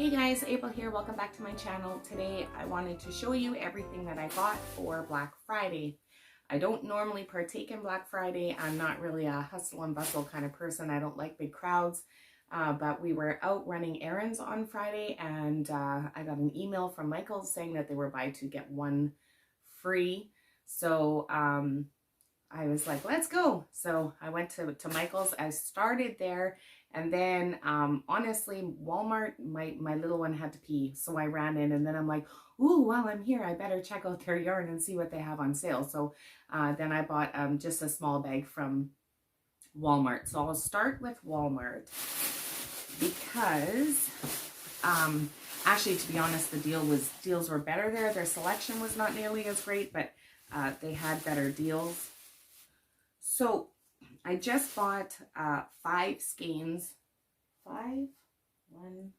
Hey guys, April here. Welcome back to my channel. Today I wanted to show you everything that I got for Black Friday. I don't normally partake in Black Friday. I'm not really a hustle and bustle kind of person. I don't like big crowds. But we were out running errands on Friday and I got an email from Michael's saying that they were buy two get one free. So I was like, let's go. So I went to Michael's. I started there. And then, honestly, Walmart, my little one had to pee. So I ran in and then I'm like, ooh, while I'm here, I better check out their yarn and see what they have on sale. So then I bought just a small bag from Walmart. So I'll start with Walmart because, actually, to be honest, the deals were better there. Their selection was not nearly as great, but they had better deals. So I just bought 5 skeins. 5? 1,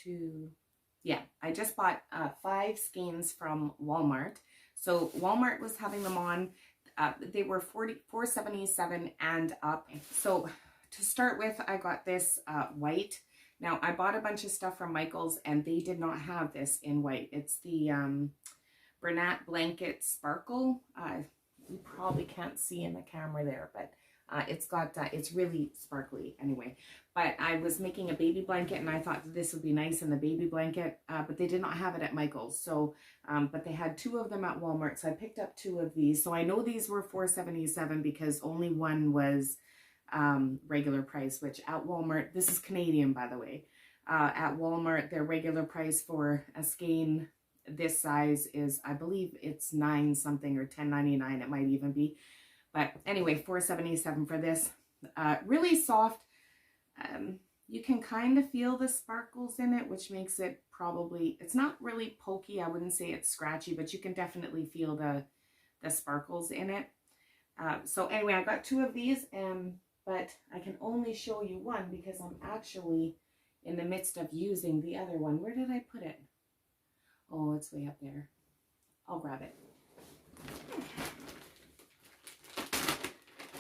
2. Yeah, I just bought 5 skeins from Walmart. So Walmart was having them on. They were $4.77 and up. So to start with, I got this white. Now I bought a bunch of stuff from Michael's and they did not have this in white. It's the Bernat Blanket Sparkle. You probably can't see in the camera there, but it's really sparkly anyway. But I was making a baby blanket and I thought this would be nice in the baby blanket, but they did not have it at Michael's. So, but they had 2 of them at Walmart. So I picked up 2 of these. So I know these were $4.77 because only one was regular price, which at Walmart, this is Canadian, by the way. At Walmart, their regular price for a skein this size is, I believe it's 9 something or $10.99 it might even be. But anyway, $4.77 for this. Really soft. You can kind of feel the sparkles in it, which makes it probably, it's not really pokey. I wouldn't say it's scratchy, but you can definitely feel the sparkles in it. So anyway, I got 2 of these, but I can only show you one because I'm actually in the midst of using the other one. Where did I put it? Oh, it's way up there. I'll grab it.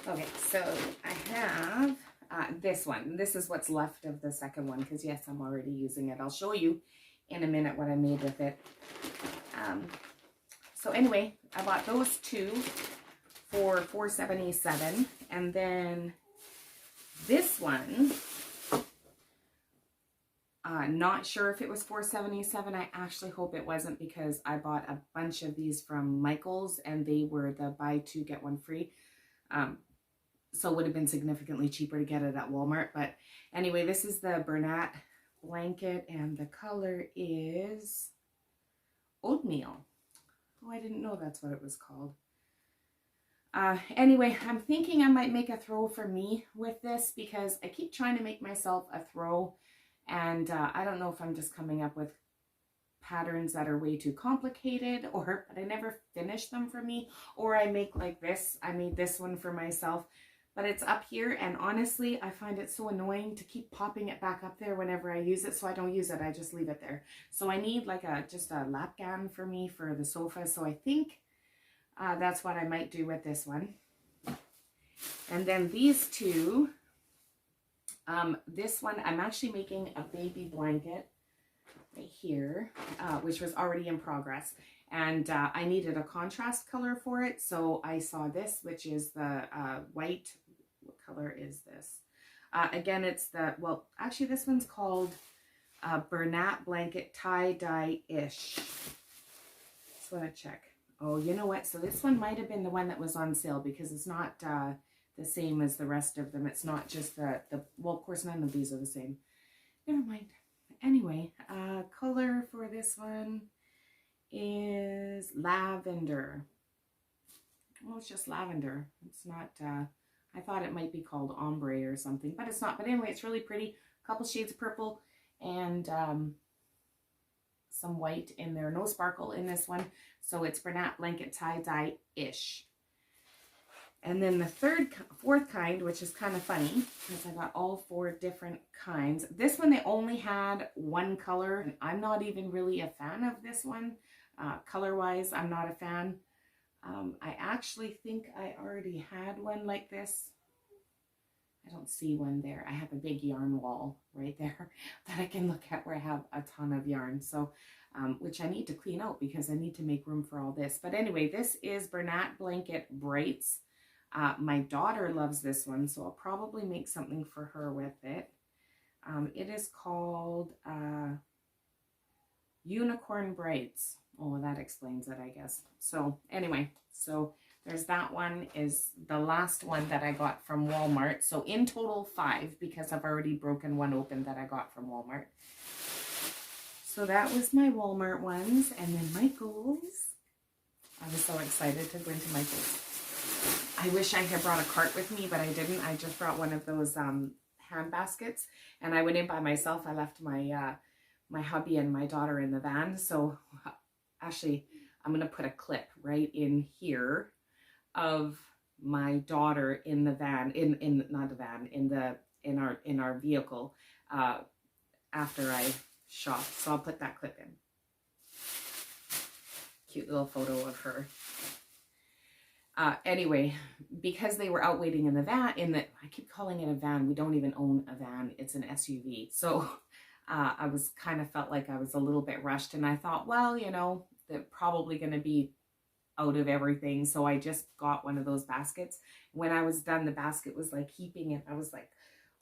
Okay, so I have this one. This is what's left of the second one because, yes, I'm already using it. I'll show you in a minute what I made with it. So anyway, I bought those 2 for $4.77. And then this one, not sure if it was $4.77. I actually hope it wasn't because I bought a bunch of these from Michael's and they were the buy 2 get 1 free. So it would have been significantly cheaper to get it at Walmart. But anyway, this is the Bernat blanket and the color is oatmeal. Oh, I didn't know that's what it was called. Anyway, I'm thinking I might make a throw for me with this because I keep trying to make myself a throw. And I don't know if I'm just coming up with patterns that are way too complicated but I never finish them for me. Or I make like this. I made this one for myself, but it's up here. And honestly, I find it so annoying to keep popping it back up there whenever I use it. So I don't use it. I just leave it there. So I need like just a lap gown for me for the sofa. So I think that's what I might do with this one. And then these 2. This one, I'm actually making a baby blanket right here, which was already in progress. And I needed a contrast color for it. So I saw this, which is the white. What color is this? Again, it's the, well, actually this one's called Bernat Blanket Tie-Dye-ish. Just want to check. Oh, you know what? So this one might have been the one that was on sale because it's not the same as the rest of them. It's not just the well, of course, none of these are the same. Never mind. Anyway, color for this one is lavender. Well, it's just lavender. It's not, I thought it might be called ombre or something, but it's not. But anyway, it's really pretty. A couple shades of purple and some white in there. No sparkle in this one. So it's Bernat Blanket Tie-Dye-ish. And then the fourth kind, which is kind of funny, because I got all 4 different kinds. This one, they only had 1 color. And I'm not even really a fan of this one. Color-wise, I'm not a fan. I actually think I already had one like this. I don't see one there. I have a big yarn wall right there that I can look at where I have a ton of yarn. So, which I need to clean out because I need to make room for all this. But anyway, this is Bernat Blanket Brights. My daughter loves this one, so I'll probably make something for her with it. It is called Unicorn Brights. Oh, that explains it, I guess. So anyway, so there's that one, is the last one that I got from Walmart. So in total 5, because I've already broken one open that I got from Walmart. So that was my Walmart ones. And then Michael's. I was so excited to go into Michael's. I wish I had brought a cart with me, but I didn't. I just brought one of those hand baskets, and I went in by myself. I left my my hubby and my daughter in the van. So actually, I'm gonna put a clip right in here of my daughter in the van, not the van, in our vehicle after I shopped. So I'll put that clip in. Cute little photo of her. Anyway, because they were out waiting in the van, I keep calling it a van. We don't even own a van. It's an SUV. So I was kind of felt like I was a little bit rushed, and I thought, well, you know, they're probably going to be out of everything. So I just got one of those baskets. When I was done, the basket was like heaping, and I was like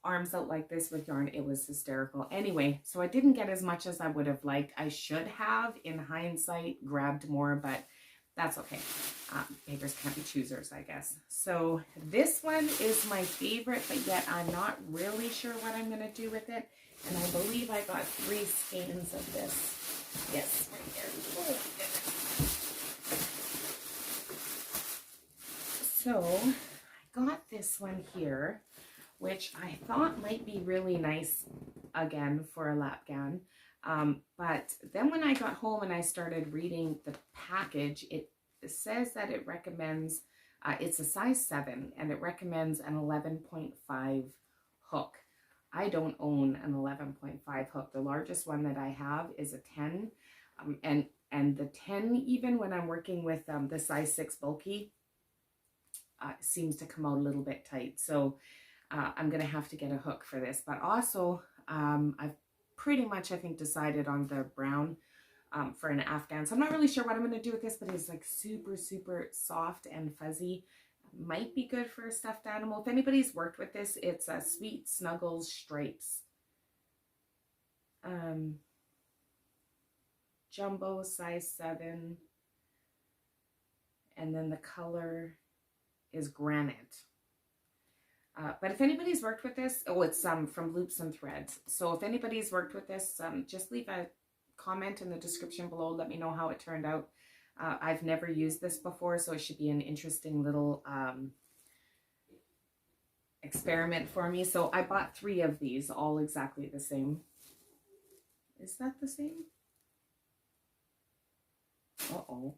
arms out like this with yarn. It was hysterical. Anyway, so I didn't get as much as I would have liked. I should have, in hindsight, grabbed more, but that's okay. Beggars can't be choosers, I guess. So this one is my favorite, but yet I'm not really sure what I'm going to do with it. And I believe I got 3 skeins of this. Yes, right there. Oh, so I got this one here, which I thought might be really nice again for a lap gown. But then when I got home and I started reading the package, it says that it recommends, it's a size 7, and it recommends an 11.5 hook. I don't own an 11.5 hook. The largest one that I have is a 10. And the 10, even when I'm working with the size 6 bulky, seems to come out a little bit tight. So I'm going to have to get a hook for this. But also, I've pretty much, I think, decided on the brown for an Afghan. So I'm not really sure what I'm going to do with this, but it's like super, super soft and fuzzy. Might be good for a stuffed animal. If anybody's worked with this, it's a Sweet Snuggles Stripes. Jumbo, size 7. And then the color is Granite. But if anybody's worked with this, oh, it's from Loops and Threads. So if anybody's worked with this, just leave a comment in the description below. Let me know how it turned out. I've never used this before, so it should be an interesting little experiment for me. So I bought 3 of these, all exactly the same. Is that the same? Uh-oh.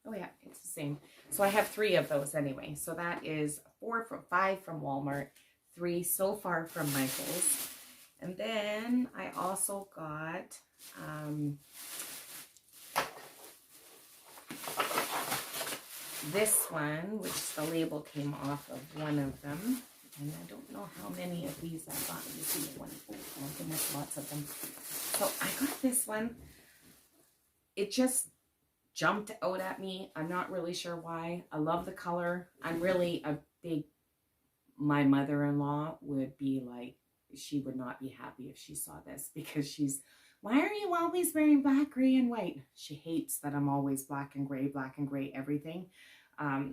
Oh yeah, it's the same. So I have 3 of those anyway. So that is 5 from Walmart, 3 so far from Michael's. And then I also got this one, which the label came off of one of them. And I don't know how many of these I got. Let me see. Oh goodness, lots of them. So I got this one. It just jumped out at me. I'm not really sure why. I love the color. I'm really a big, my mother-in-law would be like, she would not be happy if she saw this, because she's, why are you always wearing black, gray, and white? She hates that I'm always black and gray, everything.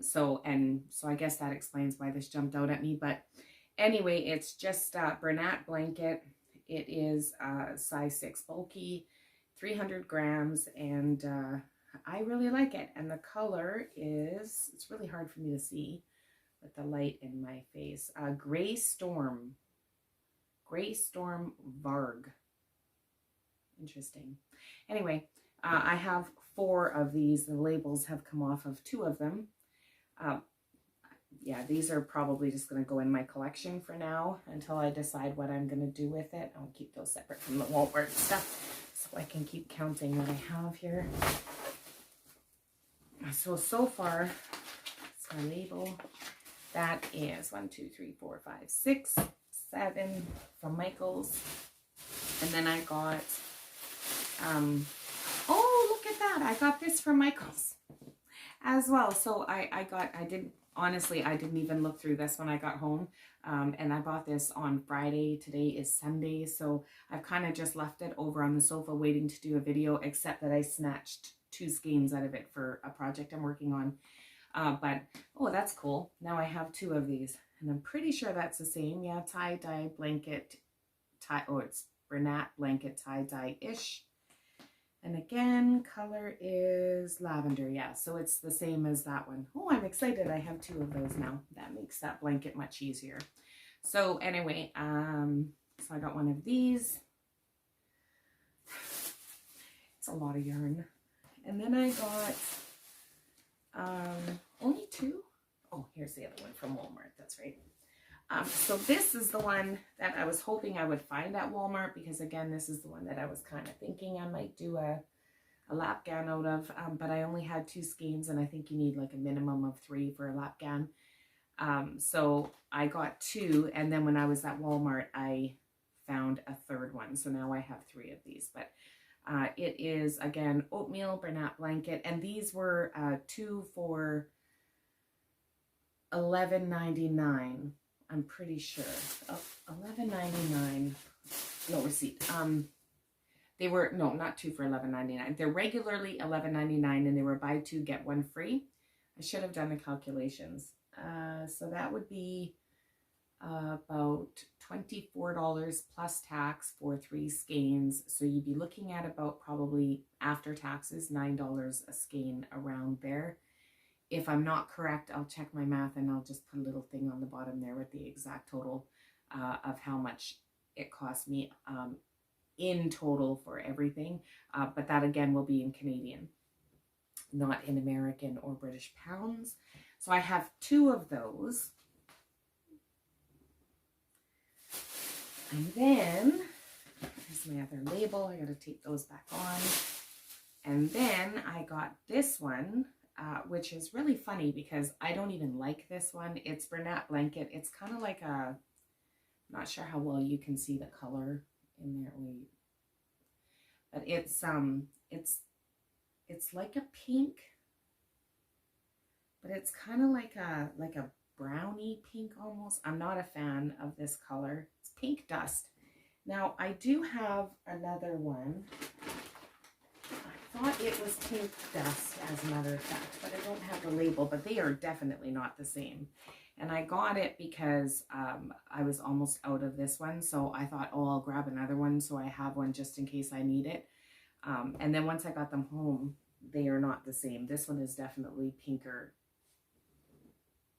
So I guess that explains why this jumped out at me. But anyway, it's just Bernat Blanket. It is size 6 bulky, 300 grams, and I really like it. And the color is, it's really hard for me to see with the light in my face, Gray Storm Varg. Interesting. Anyway, I have 4 of these. The labels have come off of 2 of them. Yeah, these are probably just going to go in my collection for now until I decide what I'm going to do with it. I'll keep those separate from the Walmart stuff so I can keep counting what I have here. So far, it's my label. That is 1, 2, 3, 4, 5, 6, 7 from Michaels. And then I got, oh, look at that. I got this from Michaels as well. So I didn't even look through this when I got home. And I bought this on Friday. Today is Sunday. So I've kind of just left it over on the sofa waiting to do a video, except that I snatched 2 skeins out of it for a project I'm working on. But, oh, that's cool. Now I have 2 of these, and I'm pretty sure that's the same. Yeah, tie-dye blanket, it's Bernat blanket tie-dye-ish. And again, color is lavender. Yeah, so it's the same as that one. Oh, I'm excited. I have 2 of those now. That makes that blanket much easier. So anyway, so I got 1 of these. It's a lot of yarn. And then I got only 2. Oh, here's the other one from Walmart. That's right. So this is the one that I was hoping I would find at Walmart, because again, this is the one that I was kind of thinking I might do a lap gown out of, but I only had 2 skeins, and I think you need like a minimum of 3 for a lap gown. So I got 2, and then when I was at Walmart, I found a 3rd one. So now I have 3 of these, but it is, again, oatmeal Bernat blanket, and these were 2 for $11.99. I'm pretty sure. Oh, $11.99. No receipt. They were, no, not 2 for $11.99. They're regularly $11.99, and they were buy 2 get 1 free. I should have done the calculations. So that would be about $24 plus tax for 3 skeins. So you'd be looking at about, probably after taxes, $9 a skein, around there. If I'm not correct, I'll check my math, and I'll just put a little thing on the bottom there with the exact total of how much it cost me in total for everything. But that again will be in Canadian, not in American or British pounds. So I have 2 of those. And then, here's my other label. I got to take those back on. And then I got this one, which is really funny because I don't even like this one. It's Bernat blanket. It's kind of like a, I'm not sure how well you can see the color in there. But it's like a pink, but it's kind of like a brownie pink almost. I'm not a fan of this color. It's pink dust. Now I do have another one. I thought it was pink dust, as a matter of fact, but I don't have the label, but they are definitely not the same. And I got it because I was almost out of this one, so I thought, oh, I'll grab another one so I have one just in case I need it. And then once I got them home, they are not the same. This one is definitely pinker.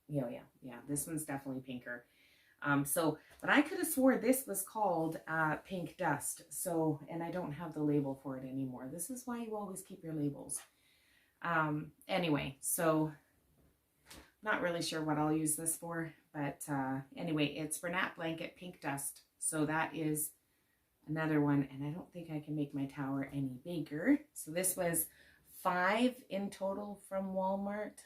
Yeah, this one's definitely pinker. But I could have swore this was called pink dust. So, and I don't have the label for it anymore. This is why you always keep your labels. Anyway, so not really sure what I'll use this for, but anyway, it's Bernat blanket, pink dust. So that is another one, and I don't think I can make my tower any bigger. So this was 5 in total from Walmart.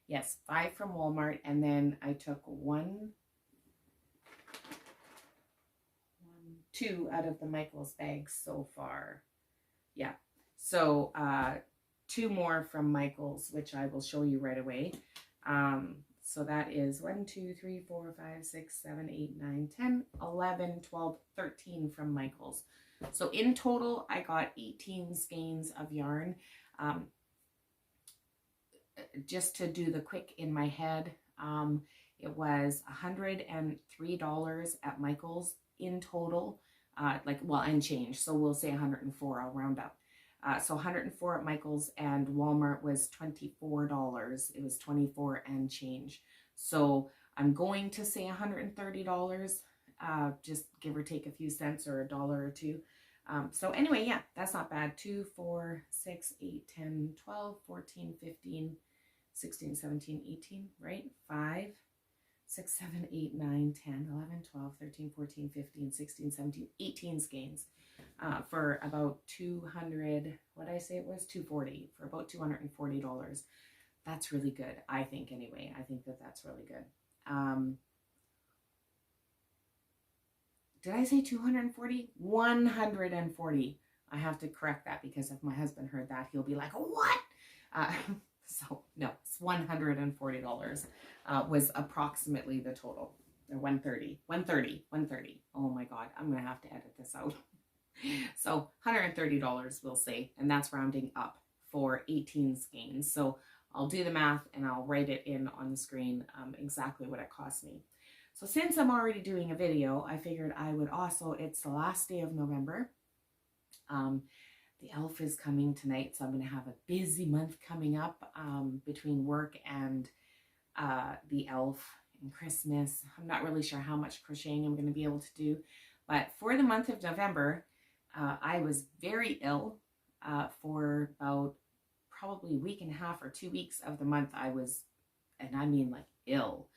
Yes, 5 from Walmart, and then I took 2 out of the Michaels bags so far. Yeah, so 2 more from Michaels, which I will show you right away. So that is 1, 2, 3, 4, 5, 6, 7, 8, 9, 10, 11, 12, 13 from Michaels. So in total, I got 18 skeins of yarn. Just to do the quick in my head, it was $103 at Michaels in total, and change. So we'll say 104, I'll round up. So 104 at Michaels, and Walmart was $24. It was 24 and change. So I'm going to say $130, just give or take a few cents or $1 or 2. So anyway, yeah, that's not bad. 2, 4, 6, 8, 10, 12, 14, 15, 16, 17, 18, right? 5, 6, 7, 8, 9, 10, 11, 12, 13, 14, 15, 16, 17, 18 skeins for about 200, what did I say it was? $240, for about $240 that's really good. I think anyway, I think that that's really good. Did I say 240? 140. I have to correct that because if my husband heard that, he'll be like, what? So no, it's $140 was approximately the total. Or 130. Oh my God, I'm going to have to edit this out. So $130 we'll say, and that's rounding up for 18 skeins. So I'll do the math and I'll write it in on the screen exactly what it cost me. So since I'm already doing a video, I figured I would also, it's the last day of November. The elf is coming tonight, so I'm going to have a busy month coming up between work and the elf and Christmas. I'm not really sure how much crocheting I'm going to be able to do, but for the month of November, I was very ill for about probably a week and a half or 2 weeks of the month. I was, and I mean like ill.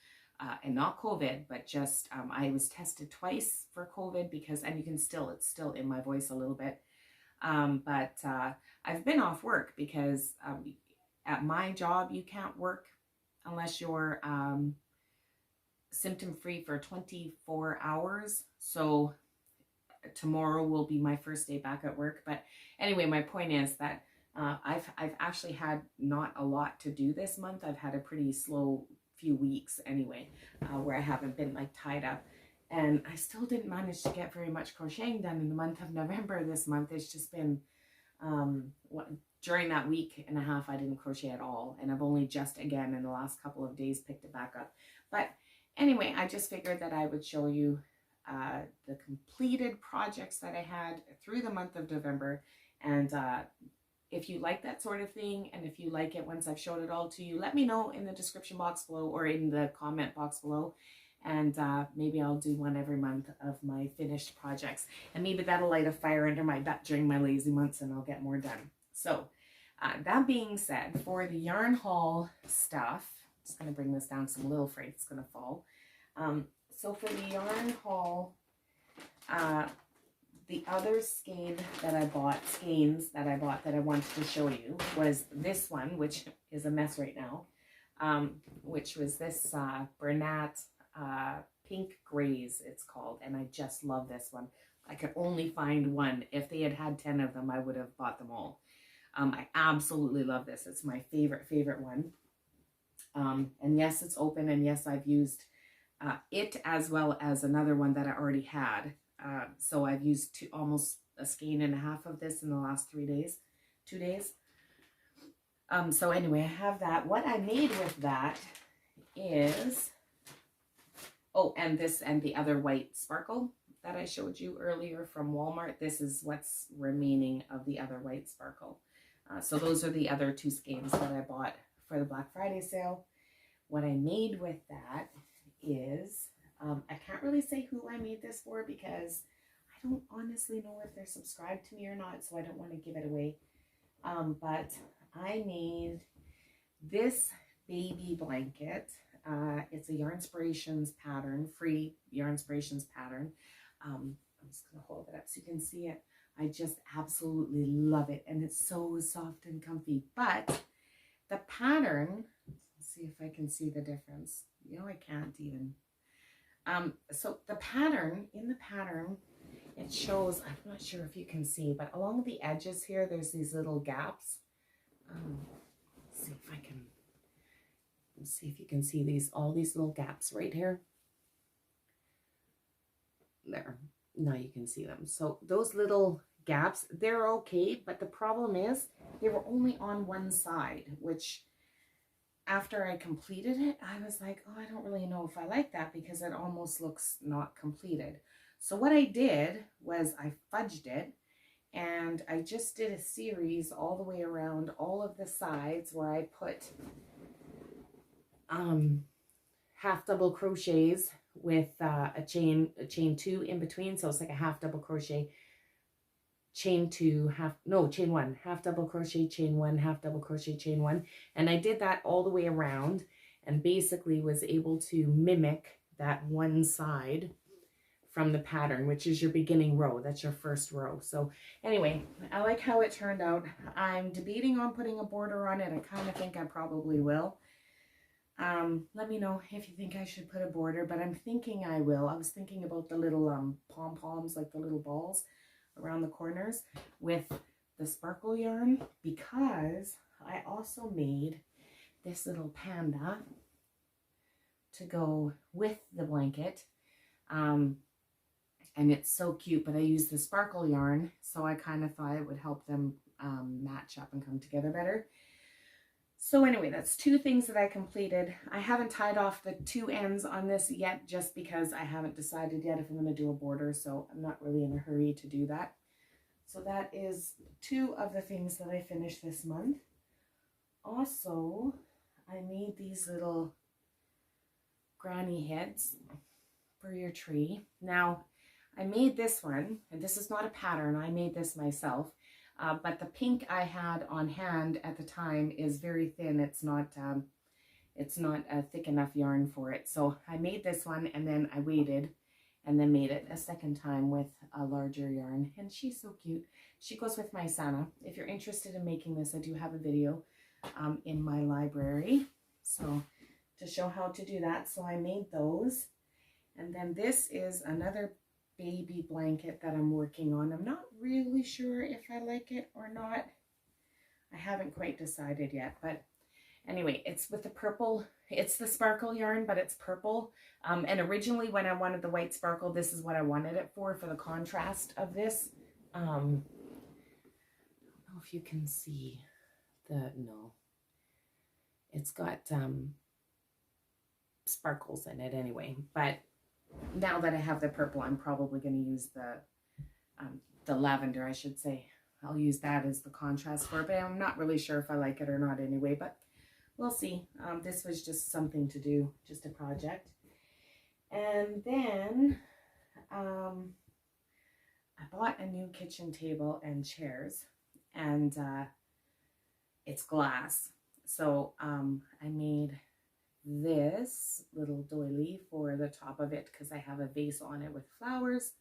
And not COVID, but just I was tested twice for COVID because, and you can still, it's still in my voice a little bit. But I've been off work because at my job, you can't work unless you're symptom-free for 24 hours. So tomorrow will be my first day back at work. But anyway, my point is that I've actually had not a lot to do this month. I've had a pretty slow few weeks anyway, where I haven't been like tied up. And I still didn't manage to get very much crocheting done in the month of November this month. It's just been, during that week and a half, I didn't crochet at all. And I've only just, again, in the last couple of days, picked it back up. But anyway, I just figured that I would show you the completed projects that I had through the month of November. And if you like that sort of thing, and if you like it once I've showed it all to you, let me know in the description box below or in the comment box below. And maybe I'll do one every month of my finished projects. And maybe that'll light a fire under my butt during my lazy months and I'll get more done. So that being said, for the yarn haul stuff, I'm just going to bring this down because I'm a little afraid it's going to fall. So for the yarn haul, the other skeins that I bought that I wanted to show you was this one, which is a mess right now, which was this Bernat Pink Grays, it's called, and I just love this one. I could only find one. If they had had 10 of them, I would have bought them all. I absolutely love this. It's my favorite one. And yes, it's open, and yes, I've used it as well as another one that I already had. So I've used almost a skein and a half of this in the last 2 days. So anyway, I have that. What I made with that is, oh, and this and the other white sparkle that I showed you earlier from Walmart. This is what's remaining of the other white sparkle. So those are the other 2 skeins that I bought for the Black Friday sale. What I made with that is, I can't really say who I made this for because I don't honestly know if they're subscribed to me or not, so I don't want to give it away. But I made this baby blanket. It's a Yarnspirations pattern, free Yarnspirations pattern. I'm just going to hold it up so you can see it. I just absolutely love it, and it's so soft and comfy. But the pattern, let's see if I can see the difference. You know, I can't even. So the pattern, in the pattern, it shows, I'm not sure if you can see, but along the edges here, there's these little gaps. Let's see if I can, let's see if you can see these, all these little gaps right here. There, now you can see them. So those little gaps, they're okay, but the problem is they were only on one side, which after I completed it, I was like, oh, I don't really know if I like that because it almost looks not completed. So what I did was I fudged it, and I just did a series all the way around all of the sides where I put half double crochets with a chain 2 in between. So it's like a half double crochet, chain 2, chain 1, half double crochet, chain 1, half double crochet, chain 1. And I did that all the way around and basically was able to mimic that one side from the pattern, which is your beginning row. That's your first row. So anyway, I like how it turned out. I'm debating on putting a border on it. I kind of think I probably will. Let me know if you think I should put a border, but I'm thinking I will. I was thinking about the little pom-poms, like the little balls around the corners with the sparkle yarn, because I also made this little panda to go with the blanket. And it's so cute, but I used the sparkle yarn, so I kind of thought it would help them match up and come together better. So anyway, that's two things that I completed. I haven't tied off the two ends on this yet, just because I haven't decided yet if I'm going to do a border, so I'm not really in a hurry to do that. So that is two of the things that I finished this month. Also, I made these little granny heads for your tree. Now, I made this one, and this is not a pattern. I made this myself. But the pink I had on hand at the time is very thin. It's not a thick enough yarn for it. So I made this one, and then I waited and then made it a second time with a larger yarn. And she's so cute. She goes with my Santa. If you're interested in making this, I do have a video in my library, so to show how to do that. So I made those. And then this is another baby blanket that I'm working on. I'm not really sure if I like it or not. I haven't quite decided yet, but anyway, it's with the purple. It's the sparkle yarn, but it's purple. And originally when I wanted the white sparkle, this is what I wanted it for the contrast of this. I don't know if you can see no. It's got sparkles in it anyway, but now that I have the purple, I'm probably going to use the lavender, I should say. I'll use that as the contrast for it, but I'm not really sure if I like it or not anyway, but we'll see. This was just something to do, just a project. And then I bought a new kitchen table and chairs, and it's glass. So I made this little doily for the top of it because I have a vase on it with flowers.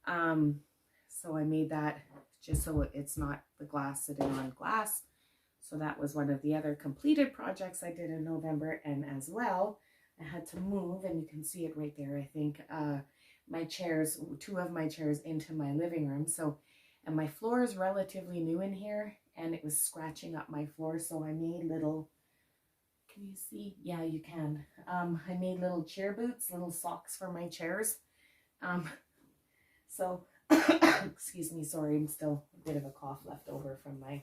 So I made that just so it's not the glass sitting on glass. So that was one of the other completed projects I did in November. And as well, I had to move, and you can see it right there, I think, my chairs, two of my chairs into my living room. So, and my floor is relatively new in here, and it was scratching up my floor. So I made little, can you see? Yeah, you can. I made little chair boots, little socks for my chairs. So, excuse me, sorry, I'm still a bit of a cough left over from my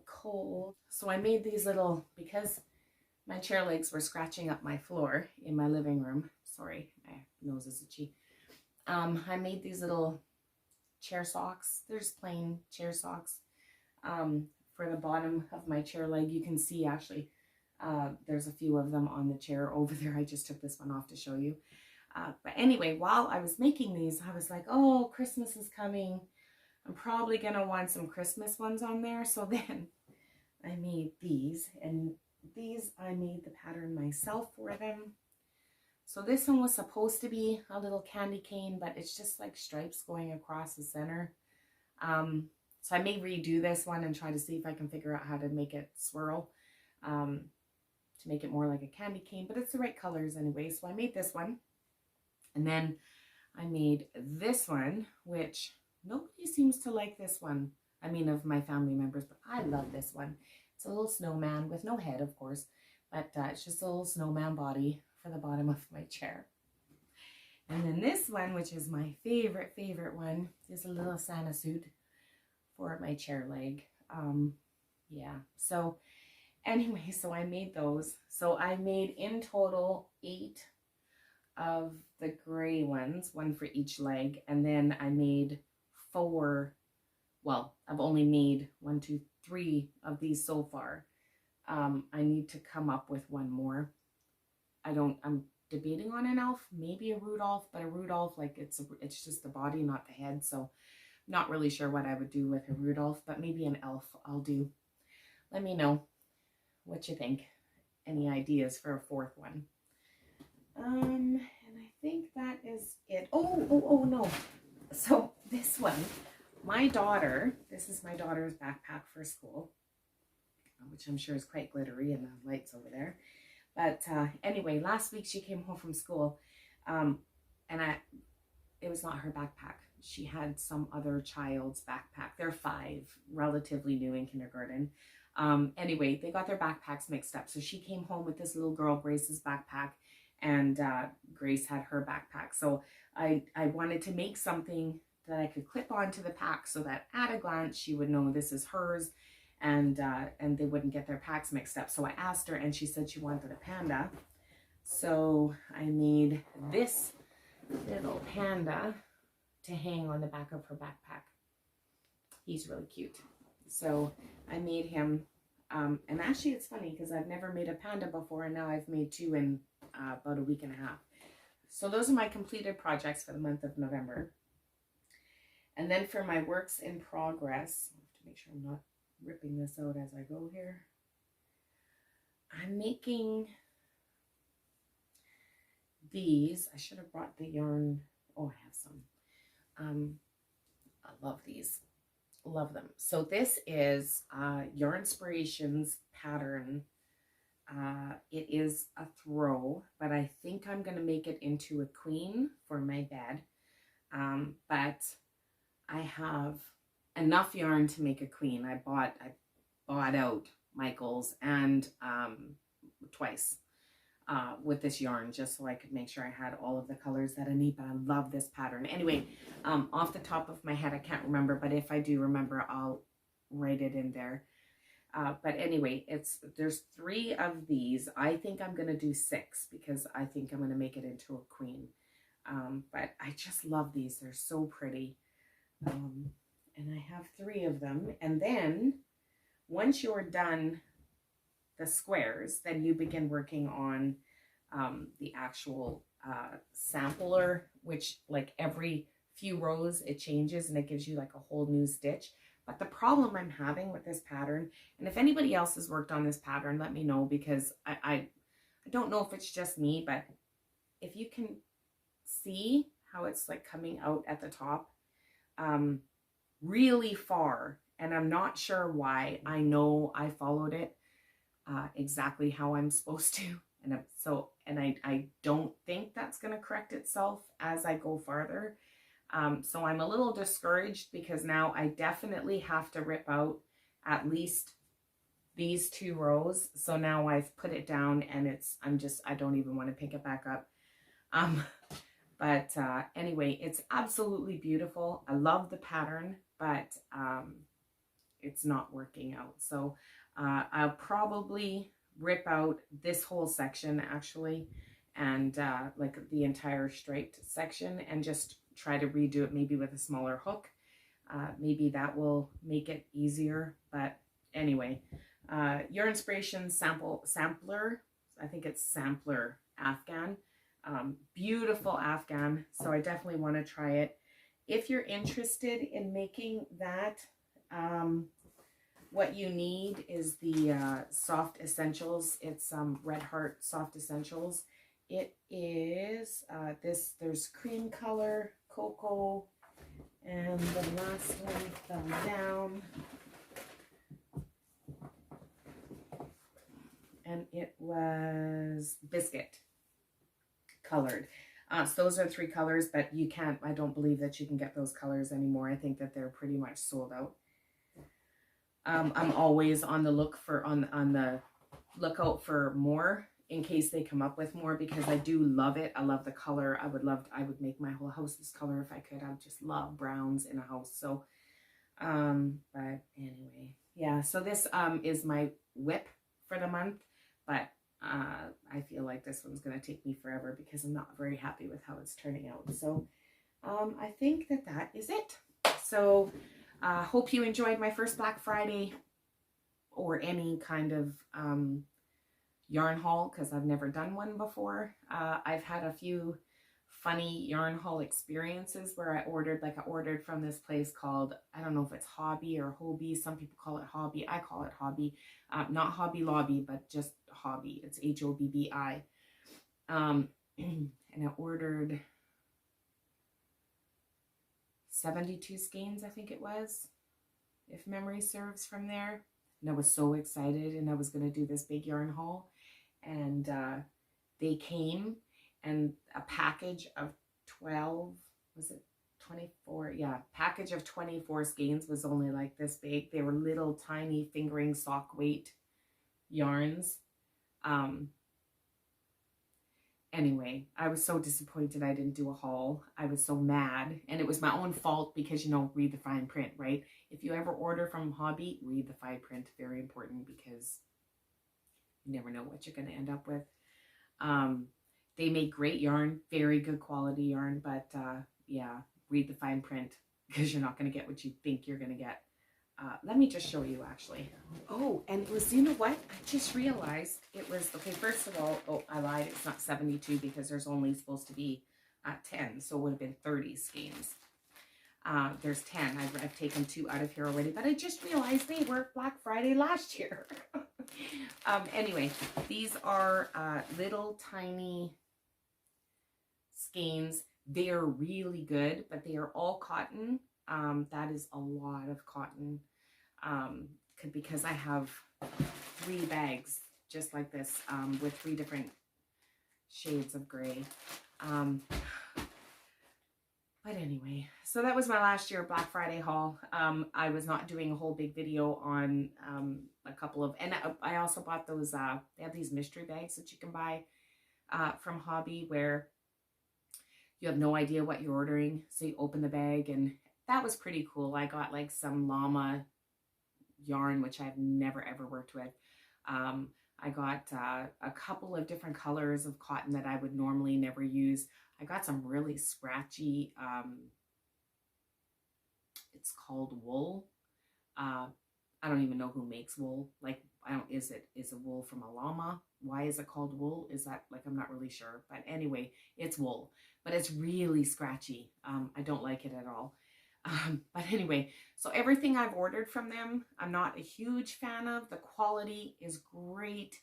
cold. So I made these little, because my chair legs were scratching up my floor in my living room. Sorry, my nose is itchy. I made these little chair socks. There's plain chair socks. For the bottom of my chair leg, you can see actually there's a few of them on the chair over there. I just took this one off to show you. But anyway, while I was making these, I was like, oh, Christmas is coming. I'm probably going to want some Christmas ones on there. So then I made these, and these I made the pattern myself for them. So this one was supposed to be a little candy cane, but it's just like stripes going across the center. So I may redo this one and try to see if I can figure out how to make it swirl to make it more like a candy cane, but it's the right colors anyway. So I made this one, and then I made this one, which nobody seems to like this one. I mean, of my family members, but I love this one. It's a little snowman with no head, of course, but it's just a little snowman body for the bottom of my chair. And then this one, which is my favorite one, is a little Santa suit for my chair leg. Yeah, so anyway, so I made those. So I made in total 8 of the gray ones, one for each leg, and then I made 4. Well, I've only made 1, 2, 3 of these so far. I need to come up with one more. I'm debating on an elf, maybe a Rudolph, but a Rudolph, like it's just the body, not the head. So not really sure what I would do with a Rudolph, but maybe an elf I'll do. Let me know what you think. Any ideas for a 4th one? And I think that is it. Oh, no. So this one, my daughter, this is my daughter's backpack for school, which I'm sure is quite glittery and the lights over there. But anyway, last week she came home from school and it was not her backpack. She had some other child's backpack. They're 5, relatively new in kindergarten. Anyway, they got their backpacks mixed up. So she came home with this little girl, Grace's backpack, and Grace had her backpack. So I wanted to make something that I could clip onto the pack so that at a glance she would know this is hers, and they wouldn't get their packs mixed up. So I asked her and she said she wanted a panda. So I made this little panda to hang on the back of her backpack. He's really cute. So I made him, and actually it's funny because I've never made a panda before, and now I've made 2 in about a week and a half. So those are my completed projects for the month of November. And then for my works in progress, I have to make sure I'm not ripping this out as I go here. I'm making these. I should have brought the yarn. Oh, I have some. I love these. Love them. So this is Yarn Inspirations pattern. It is a throw, but I think I'm going to make it into a queen for my bed. But I have enough yarn to make a queen. I bought out Michael's and twice with this yarn, just so I could make sure I had all of the colors that I need. But I love this pattern. Anyway, off the top of my head, I can't remember, but if I do remember, I'll write it in there. But anyway, there's 3 of these. I think I'm going to do 6 because I think I'm going to make it into a queen. But I just love these. They're so pretty. And I have 3 of them. And then once you're done the squares, then you begin working on the actual sampler, which like every few rows it changes and it gives you like a whole new stitch. But the problem I'm having with this pattern, and if anybody else has worked on this pattern, let me know, because I don't know if it's just me, but if you can see how it's like coming out at the top really far, and I'm not sure why. I know I followed it exactly how I'm supposed to, and I don't think that's going to correct itself as I go farther. So I'm a little discouraged because now I definitely have to rip out at least these 2 rows. So now I've put it down and I don't even want to pick it back up. But anyway, it's absolutely beautiful. I love the pattern, but it's not working out. So I'll probably rip out this whole section actually, and like the entire striped section, and just try to redo it maybe with a smaller hook. Maybe that will make it easier. But anyway, Your Inspiration sampler, I think it's sampler Afghan. Beautiful Afghan. So I definitely want to try it. If you're interested in making that, what you need is the Soft Essentials. It's Red Heart Soft Essentials. It is there's cream color, cocoa, and the last one fell down. And it was biscuit colored. So those are 3 colors, but I don't believe that you can get those colors anymore. I think that they're pretty much sold out. I'm always on the lookout for more in case they come up with more, because I do love it. I love the color. I would make my whole house this color if I could. I just love browns in a house. So, but anyway, yeah. So this is my whip for the month, but I feel like this one's going to take me forever because I'm not very happy with how it's turning out. So I think that is it. So hope you enjoyed my first Black Friday or any kind of yarn haul, because I've never done one before. I've had a few funny yarn haul experiences where I ordered from this place called, I don't know if it's Hobby or Hobie. Some people call it Hobby. I call it Hobby. Not Hobby Lobby, but just Hobby. It's Hobbi. and I ordered 72 skeins, I think it was, if memory serves, from there. And I was so excited, and I was going to do this big yarn haul. And they came, and a package of 12, was it 24? Yeah, package of 24 skeins was only like this big. They were little tiny fingering sock weight yarns. Anyway, I was so disappointed I didn't do a haul. I was so mad, and it was my own fault because, you know, read the fine print, right? If you ever order from Hobby, read the fine print. Very important, because you never know what you're going to end up with. They make great yarn, very good quality yarn, but yeah, read the fine print, because you're not going to get what you think you're going to get. Let me just show you, actually. Oh, and it was, you know what? I just realized it was, okay, first of all, oh, I lied. It's not 72 because there's only supposed to be 10. So it would have been 30 skeins. There's 10. I've taken 2 out of here already, but I just realized they were Black Friday last year. Anyway, these are little tiny skeins. They are really good, but they are all cotton. That is a lot of cotton, because I have 3 bags just like this, with 3 different shades of gray. But anyway, so that was my last year Black Friday haul. I was not doing a whole big video on a couple of, and I also bought those, they have these mystery bags that you can buy from Hobby, where you have no idea what you're ordering. So you open the bag, and that was pretty cool. I got like some llama yarn, which I've never ever worked with. I got a couple of different colors of cotton that I would normally never use. I got some really scratchy, it's called wool. I don't even know who makes wool. Like, is a wool from a llama? Why is it called wool? Is that, like, I'm not really sure. But anyway, it's wool, but it's really scratchy. I don't like it at all. But anyway, so everything I've ordered from them, I'm not a huge fan of. The quality is great.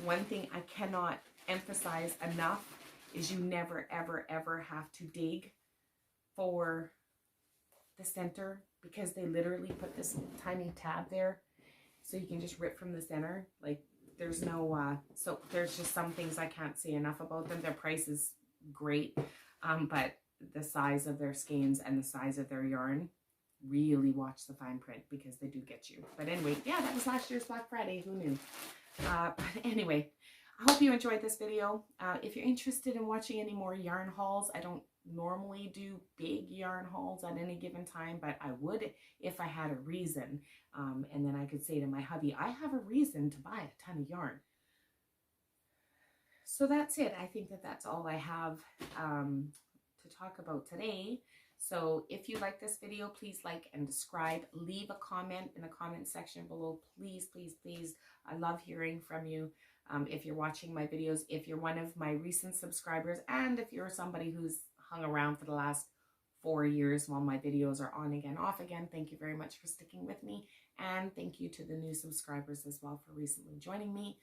One thing I cannot emphasize enough is you never, ever, ever have to dig for the center, because they literally put this tiny tab there, so you can just rip from the center. Like, there's no, so there's just some things I can't say enough about them. Their price is great, but the size of their skeins and the size of their yarn, really watch the fine print, because they do get you. But anyway, yeah, that was last year's Black Friday. Who knew? But anyway, I hope you enjoyed this video. If you're interested in watching any more yarn hauls, I don't normally do big yarn hauls at any given time, but I would if I had a reason. And then I could say to my hubby, I have a reason to buy a ton of yarn. So that's it. I think that that's all I have to talk about today. So if you like this video, please like and subscribe. Leave a comment in the comment section below. Please, please, please. I love hearing from you. If you're watching my videos, if you're one of my recent subscribers, and if you're somebody who's hung around for the last 4 years while my videos are on again, off again, thank you very much for sticking with me. And thank you to the new subscribers as well for recently joining me.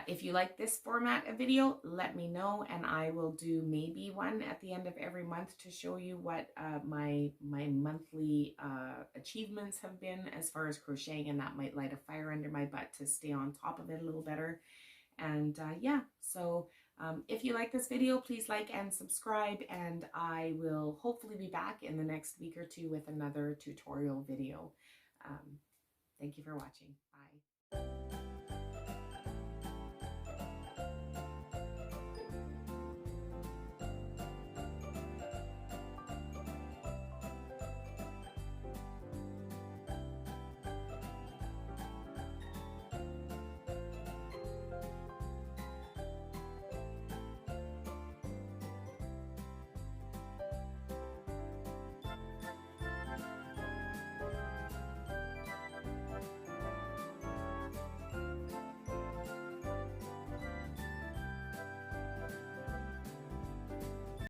If you like this format of video, let me know, and I will do maybe one at the end of every month to show you what my monthly achievements have been as far as crocheting, and that might light a fire under my butt to stay on top of it a little better. And yeah, so if you like this video, please like and subscribe, and I will hopefully be back in the next week or 2 with another tutorial video. Thank you for watching. Bye.